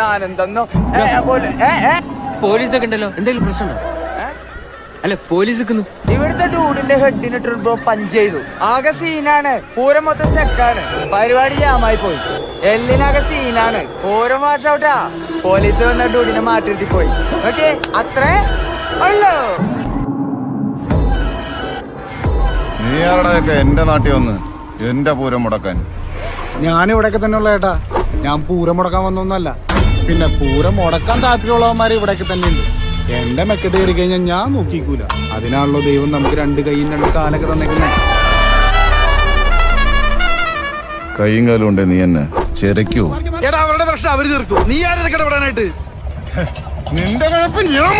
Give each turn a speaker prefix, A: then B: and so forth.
A: ഞാനെന്തോ
B: പോലീസൊക്കെ ഉണ്ടല്ലോ, എന്തെങ്കിലും പ്രശ്നമുണ്ടോ? അല്ല പോലീസ്
A: ഇവിടുത്തെ ഡൂഡിന്റെ ഹെഡിന് ട്രിപ്പോ പഞ്ച് ചെയ്തു. ആകെ സീനാണ്. പൂരം മൊത്തം സ്റ്റക്കാണ്. പരിപാടി ജാമായി പോയി. എല്ലിനാകെ സീനാണ്. പൂരം വാഷൗട്ടാ. പോലീസ് വന്ന ഡൂഡിനെ മാറ്റി പോയി. ഓക്കെ, അത്രേ ഉള്ളൂ.
C: നീ ആരുടെയൊക്കെ എന്റെ നാട്ടിൽ വന്ന് എന്റെ പൂരം മുടക്കാൻ?
D: ഞാൻ ഇവിടെയൊക്കെ തന്നെ ഉള്ള ഏട്ടാ. ഞാൻ പൂരം മുടക്കാൻ വന്നൊന്നല്ല. പിന്നെ പൂരം മുടക്കാൻ താല്പര്യമുള്ളവന്മാര് ഇവിടെയൊക്കെ തന്നെ ഉണ്ട്. എന്റെ മെക്കത്ത് കയറി കഴിഞ്ഞാൽ ഞാൻ നോക്കിക്കൂല. അതിനാണല്ലോ ദൈവം നമുക്ക് 2 കൈയും 2 കാലൊക്കെ തന്നേക്കുന്നേ.
C: കൈയും കാലും ഉണ്ടേ നീ എന്നെ ചെരക്കോ?
D: എടാ, അവരുടെ പ്രശ്നം അവര് തീർക്കും. നീ ആരൊക്കെ ഇടപെടാനായിട്ട്?
C: നിന്റെ കുഴപ്പം ഞാൻ